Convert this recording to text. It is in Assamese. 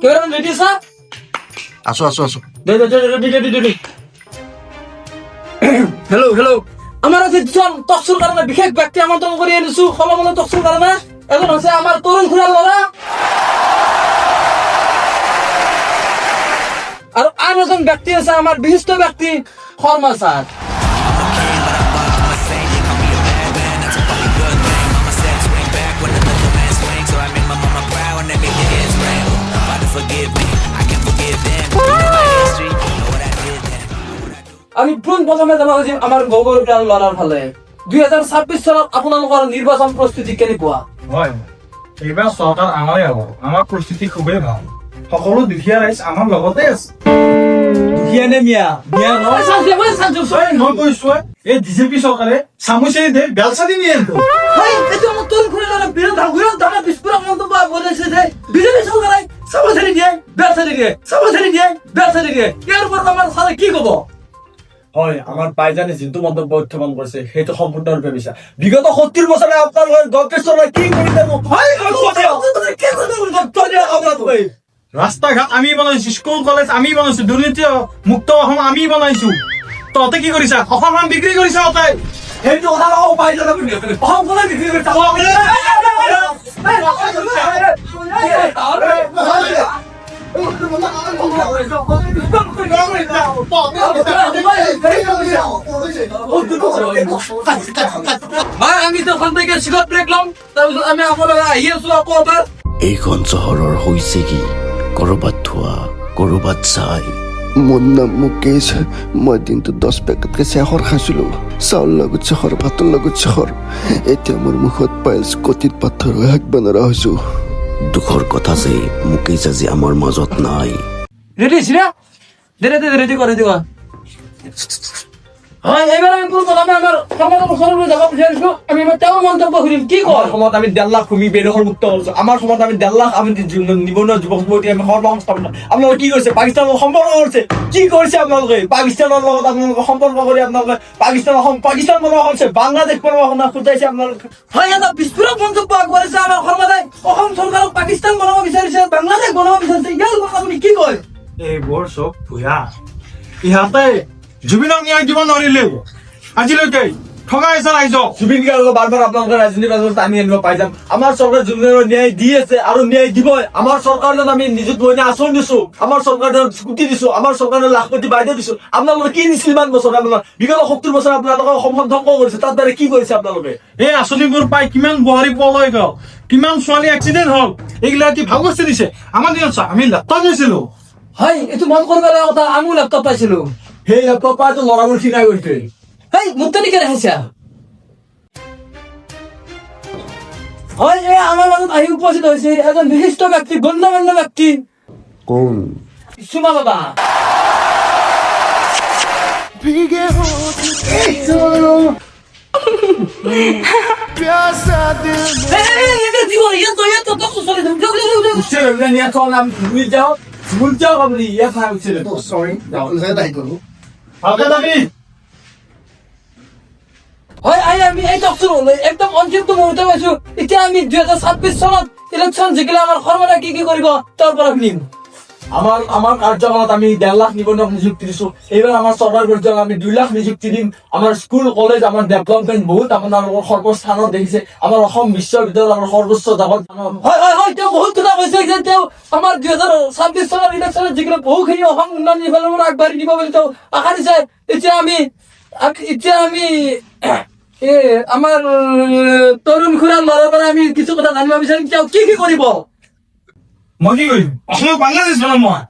ক্যামেৰাম্যান ৰেডি স্যাৰ? আসো হেল্ল' হেল্ল' আমাৰ আজি দুজন তকচুৰ কাৰণে বিশেষ ব্যক্তি আমন্ত্ৰণ কৰি আনিছো সলমলে তকচুৰ কাৰণে। এজন হৈছে আমাৰ তৰুণ খুৰাৰ ল'ৰা আৰু আন এজন ব্যক্তি আছে আমাৰ বিশিষ্ট ব্যক্তি শৰ্মা ছাৰ। আমি পোনপ্ৰথমে যাব খুজিম আমাৰ গগৈ ল'ৰাৰ ফালে। 2026 চনত আপোনালোকৰ নিৰ্বাচন প্ৰস্তুতি কেনেকুৱা? হয়, এইবাৰ চৰকাৰ আমাৰে হ'ব। আমাৰ পৰিস্থিতি খুবেই ভাল। সকলো দুখীয়া ৰাইজ আমাৰ লগতে আছে। দুখীয়া নে মিয়া? মিয়া নহয়। মই কৈছো এই বিজেপি চৰকাৰে চামুচেৰি দে বেলচাৰি নিয়ে তো। এইটো আমাৰ তৰুণ খুৰাৰ ল'ৰা বিৰোধ ধাৰা বিস্ফোৰক মন্তব্য বনাইছে যে বিজেপি চৰকাৰে চামুচেৰি দিয়ে, বেলচাৰি দিয়ে, চামুচেৰি দিয়ে, বেলচাৰি দিয়ে। ইয়াৰ ওপৰত আমাৰ ছাৰে কি ক'ব? হয়, আমাৰ পাইজানে যিটো মন্তব্য উত্থাপন কৰিছে সেইটো সম্পূৰ্ণৰূপে মিছা। বিগত 70 বছৰে আপোনালোকৰ গল্পেশ চৰকাৰে কি কৰিলে? ৰাস্তা ঘাট আমি বনাইছো, স্কুল কলেজ আমি বনাইছো, দুৰ্নীতি মুক্ত অসম আমি বনাইছো। তহঁতে কি কৰিছা? অসমখন বিক্ৰী কৰিছা তহঁতে। সেইটো কথা নকওঁ, পাইজানে অসমখনে বিক্ৰী কৰিছে। আমি তো সন্তানকে চিগত ব্ৰেক ল'ম, তাৰপিছত আমি আপোনালোকে আহি আছো আকৌ এবাৰ। এইখন চহৰৰ হৈছে কি? কৰবাত থোৱা, কৰবাত চাই। মোৰ নাম মুকেশ। মই দিনটোত 10 পেকেটকে চেখৰ খাইছিলোঁ। চাউল লগত চেখৰ, ভাতৰ লগত চেখৰ। এতিয়া মোৰ মুখত পাইলছ, কটিত পাথৰ হৈ হাকিব নোৱাৰা হৈছোঁ। দুখৰ কথা যে মুকেশ আজি আমাৰ মাজত নাই। ৰেডি ছিলা? ৰেডি কৰে দিবা। হয়, এবাৰ আমি পোনপ্ৰথমে আমাৰ সমাজৰ ওচৰলৈ যাব বিচাৰিছো। আমি তেওঁৰ মন্তব্য শুনিম। কি কয়? আমাৰ সময়ত আমি 1.5 লাখ ভূমি বেদখল মুক্ত কৰিছো। আমাৰ সময়ত আমি 1.5 লাখ আমি নিবনুৱা যুৱক যুৱতী আমি কৰ্মসংস্থাপন। আপোনালোকে কি কৰিছে? পাকিস্তানৰ লগত সম্পৰ্ক কৰিছে। কি কৰিছে আপোনালোকে? পাকিস্তানৰ লগত আপোনালোকে সম্পৰ্ক কৰি আপোনালোকে পাকিস্তান বনোৱা হৈছে, বাংলাদেশ বনোৱা খুজাইছে আপোনালোকে। হয়, এটা বিস্ফোৰক মন্তব্য আগবঢ়াইছে আমাৰ সমাজে। অসম চৰকাৰক পাকিস্তান বনাব বিচাৰিছে, বাংলাদেশ বনাব বিচাৰিছে। ইয়াৰ ওপৰত আপুনি কি কয়? এইবোৰ চব ভূঞা। ইহঁতে জুবিনক ন্যায় দিব নোৱাৰিলেও আজিলৈকে ঠগাই আছে ৰাইজক। জুবিন গাৰ্গক বাৰ বাৰ আপোনালোকে ৰাজনীতিৰ মাজত টানি আনিব পাই যাম। আমাৰ চৰকাৰে জুবিনৰ ন্যায় দি আছে আৰু ন্যায় দিবই। আমাৰ চৰকাৰজন আমি নিযুত মইনা আঁচনি দিছো, আমাৰ চৰকাৰজন স্কুটি দিছো, আমাৰ চৰকাৰে লাখপতি বাইদেউ দিছো। আপোনালোকে কি দিছিল ইমান বছৰ? আপোনাৰ বিগত 70 বছৰ আপোনালোকে অসমখন ধ্বংস কৰিছে। তাত দ্বাৰা কি কৰিছে আপোনালোকে? এই আঁচনিবোৰ পাই কিমান বোৱাৰী পলাই গ'ল, কিমান ছোৱালী এক্সিডেণ্ট হ'ল, এইগিলা কি ভাল বস্তু দিছে? আমাৰ দিনত চা, আমি লেপটপ দিছিলো। হয়, এইটো মন কৰিব লগা কথা। আমিও লেপটপ পাইছিলো। সেই লেপটপ পাইতো ল'ৰাবোৰ চিনাই গৈছে। হেই, মোক তেনেকে দেখাইছা? হয়, এই আমাৰ মাজত আহি উপস্থিত হৈছে এজন বিশিষ্ট ব্যক্তি, গণ্যমান্য ব্যক্তি। কোন? চুমা বাবা। ভালকে যাবি। হয়, আমি এই টকচোন একদম অন্তিমটো মুহূৰ্ত পাইছো। এতিয়া আমি 2026 চনত ইলেকশ্যন জিকিলে আমাৰ সৰ্বদা কি কৰিব তাৰ পৰা শুনিম। আমাৰ কাৰ্যকালত আমি 1.5 লাখ নিবনুৱাক নিযুক্তি দিছো। এইবাৰ আমাৰ চৰকাৰ পৰ্যায়ত আমি 2 লাখ নিযুক্তি দিম। আমাৰ স্কুল কলেজ আমাৰ ডেভেলপমেণ্ট বহুত আপোনালোকৰ সৰ্বস্থানত দেখিছে। আমাৰ অসম বিশ্ববিদ্যালয় আমাৰ সৰ্বোচ্চ জাগত। হয়, তেওঁ বহুত কথা কৈছে যে তেওঁ আমাৰ 2026 চনৰ ইলেকশ্যনত জিকিলে বহুখিনি অসম উন্নয়ন নিফালৰ আগবাঢ়ি দিব বুলি তেওঁ আশা দিছে। এতিয়া আমি আমাৰ তৰুণ খুৰাৰ ল'ৰাৰ পৰা আমি কিছু কথা জানিব বিচাৰিম। তেওঁ কি কৰিব? মই কি কৰিম? অসমক বাংলাদেশ বনাম মই।